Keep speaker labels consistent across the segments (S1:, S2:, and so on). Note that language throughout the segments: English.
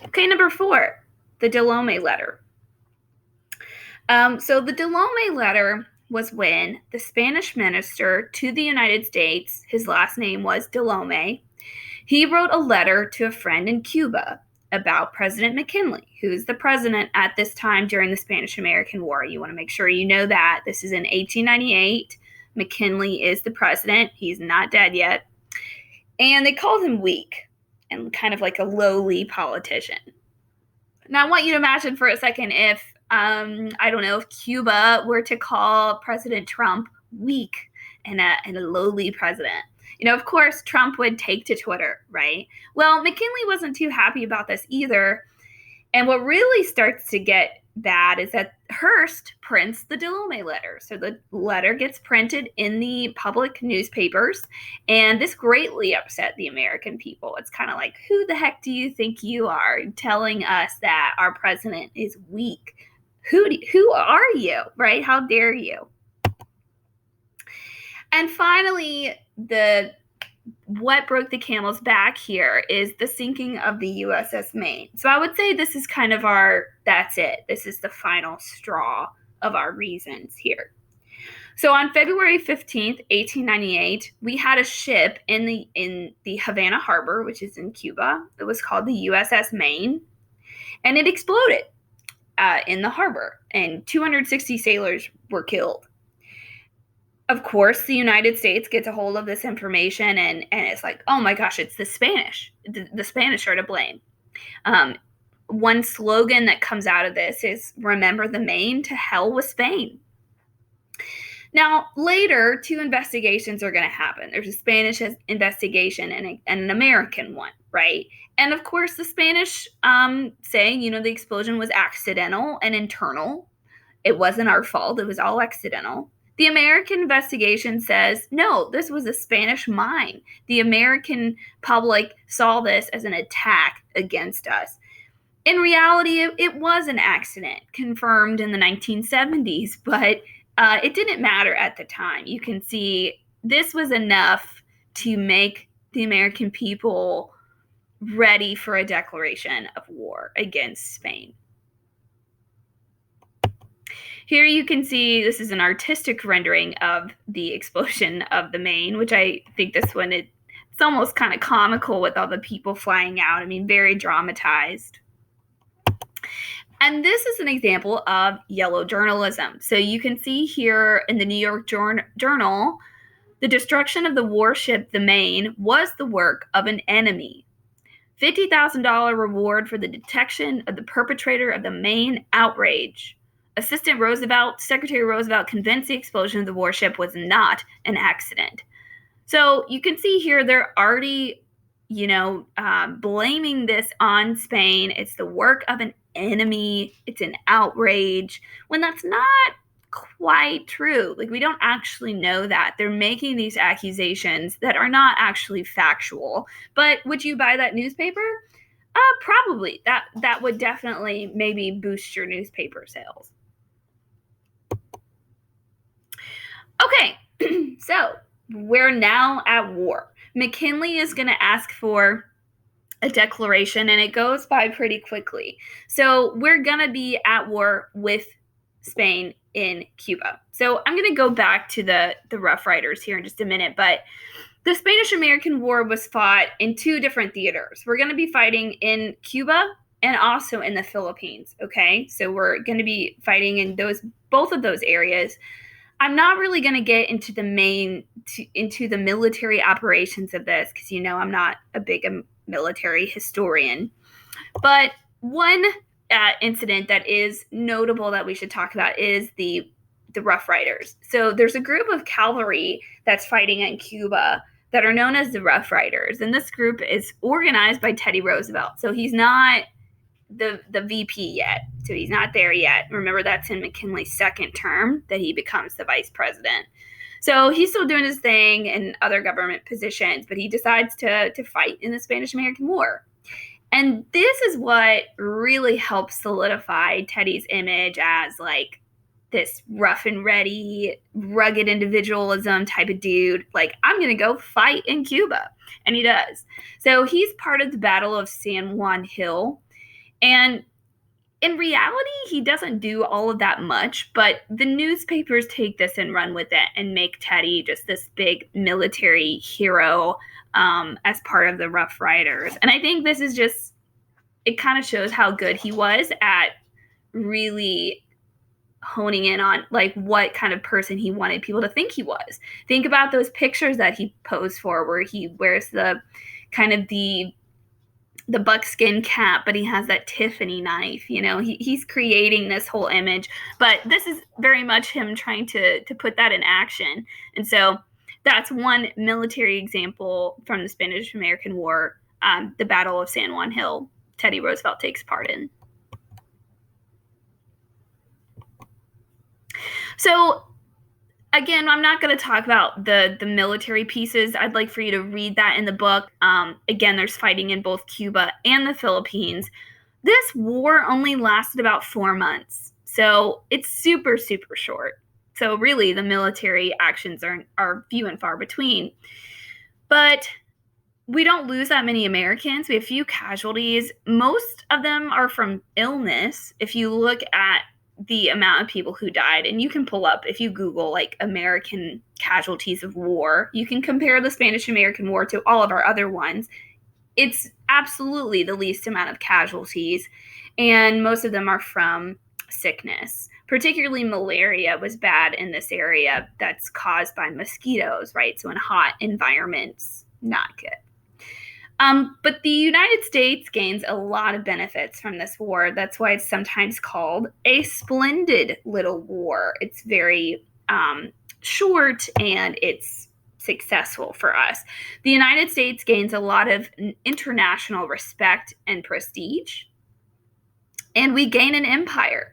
S1: Okay, number 4, the Lome Letter. So the Lome Letter was when the Spanish minister to the United States, his last name was Lome, he wrote a letter to a friend in Cuba about President McKinley, who's the president at this time during the Spanish-American War. You want to make sure you know that. This is in 1898. McKinley is the president. He's not dead yet. And they called him weak and kind of like a lowly politician. Now, I want you to imagine for a second if, I don't know, if Cuba were to call President Trump weak and a lowly president. Of course, Trump would take to Twitter, right? Well, McKinley wasn't too happy about this either. And what really starts to get bad is that Hearst prints the Lome letter. So the letter gets printed in the public newspapers, and this greatly upset the American people. It's kind of like, who the heck do you think you are telling us that our president is weak? Who are you, right? How dare you? And finally, what broke the camel's back here is the sinking of the USS Maine. So I would say this is kind of that's it. This is the final straw of our reasons here. So on February 15th, 1898, we had a ship in the Havana Harbor, which is in Cuba. It was called the USS Maine, and it exploded in the harbor, and 260 sailors were killed. Of course, the United States gets a hold of this information, and it's like, oh my gosh, it's the Spanish. The Spanish are to blame. One slogan that comes out of this is, remember the Maine, to hell with Spain. Now, later, 2 investigations are going to happen. There's a Spanish investigation and an American one, right? And of course, the Spanish say, the explosion was accidental and internal. It wasn't our fault. It was all accidental. The American investigation says, no, this was a Spanish mine. The American public saw this as an attack against us. In reality, it was an accident, confirmed in the 1970s, but it didn't matter at the time. You can see this was enough to make the American people ready for a declaration of war against Spain. Here you can see this is an artistic rendering of the explosion of the Maine, which I think this one, it's almost kind of comical with all the people flying out. I mean, very dramatized. And this is an example of yellow journalism. So you can see here in the New York Journal, the destruction of the warship, the Maine, was the work of an enemy. $50,000 reward for the detection of the perpetrator of the Maine outrage. Secretary Roosevelt convinced the explosion of the warship was not an accident. So you can see here they're already, blaming this on Spain. It's the work of an enemy. It's an outrage, when that's not quite true. Like, we don't actually know that. They're making these accusations that are not actually factual. But would you buy that newspaper? Probably. That would definitely maybe boost your newspaper sales. Okay, so we're now at war. McKinley is going to ask for a declaration, and it goes by pretty quickly. So we're going to be at war with Spain in Cuba. So I'm going to go back to the Rough Riders here in just a minute, but the Spanish-American War was fought in 2 different theaters. We're going to be fighting in Cuba and also in the Philippines, okay? So we're going to be fighting in both of those areas. I'm not really going to get into into the military operations of this, because I'm not a big military historian. But one incident that is notable that we should talk about is the Rough Riders. So there's a group of cavalry that's fighting in Cuba that are known as the Rough Riders, and this group is organized by Teddy Roosevelt. So he's not the VP yet. So he's not there yet. Remember, that's in McKinley's second term that he becomes the vice president. So he's still doing his thing in other government positions, but he decides to fight in the Spanish-American War. And this is what really helps solidify Teddy's image as like this rough and ready, rugged individualism type of dude. Like, I'm going to go fight in Cuba. And he does. So he's part of the Battle of San Juan Hill. And in reality, he doesn't do all of that much, but the newspapers take this and run with it and make Teddy just this big military hero as part of the Rough Riders. And I think this is just, it kind of shows how good he was at really honing in on like what kind of person he wanted people to think he was. Think about those pictures that he posed for where he wears the kind of the buckskin cap, but he has that Tiffany knife. You know, he's creating this whole image, but this is very much him trying to put that in action. And so that's one military example from the Spanish-American War, the Battle of San Juan Hill, Teddy Roosevelt takes part in. So again, I'm not going to talk about the military pieces. I'd like for you to read that in the book. Again, there's fighting in both Cuba and the Philippines. This war only lasted about 4 months, so it's super, super short. So really, the military actions are few and far between. But we don't lose that many Americans. We have few casualties. Most of them are from illness. If you look at the amount of people who died, and you can pull up, if you Google like American casualties of war, you can compare the Spanish-American War to all of our other ones. It's absolutely the least amount of casualties, and most of them are from sickness. Particularly malaria was bad in this area that's caused by mosquitoes, right? So in hot environments, not good. But the United States gains a lot of benefits from this war. That's why it's sometimes called a splendid little war. It's very short and it's successful for us. The United States gains a lot of international respect and prestige, and we gain an empire.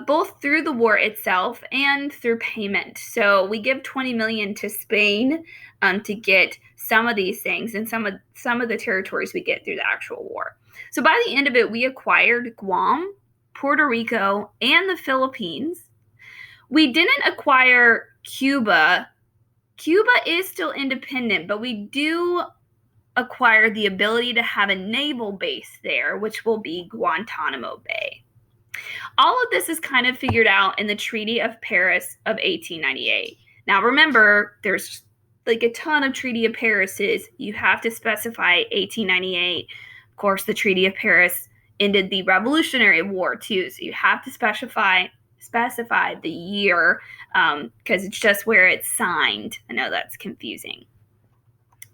S1: Both through the war itself and through payment. So we give $20 million to Spain to get some of these things and some of the territories we get through the actual war. So by the end of it, we acquired Guam, Puerto Rico, and the Philippines. We didn't acquire Cuba. Cuba is still independent, but we do acquire the ability to have a naval base there, which will be Guantanamo Bay. All of this is kind of figured out in the Treaty of Paris of 1898. Now, remember, there's like a ton of Treaty of Parises. You have to specify 1898. Of course, the Treaty of Paris ended the Revolutionary War too, so you have to specify the year because it's just where it's signed. I know that's confusing.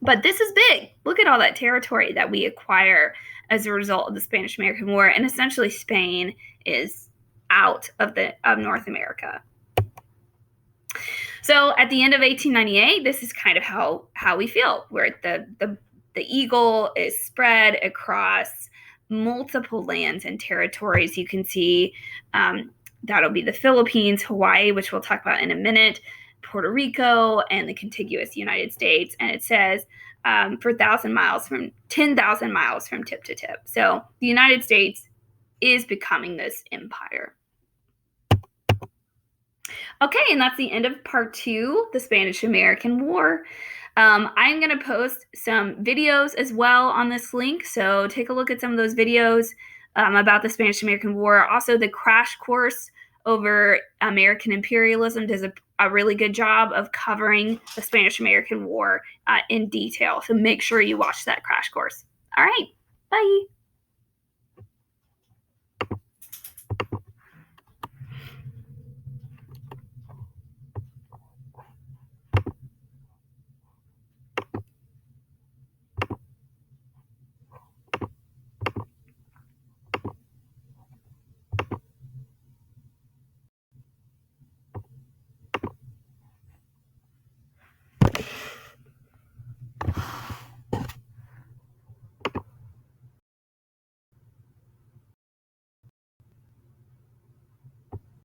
S1: But this is big. Look at all that territory that we acquire as a result of the Spanish-American War, and essentially Spain is out of North America. So at the end of 1898, this is kind of how we feel, where the eagle is spread across multiple lands and territories. You can see that'll be the Philippines, Hawaii, which we'll talk about in a minute, Puerto Rico, and the contiguous United States. And it says for 10,000 miles from tip to tip. So the United States is becoming this empire. Okay, and that's the end of part 2, the Spanish-American War. I'm going to post some videos as well on this link, so take a look at some of those videos about the Spanish-American War. Also, the crash course over American imperialism does a really good job of covering the Spanish-American War in detail, so make sure you watch that crash course. All right, bye.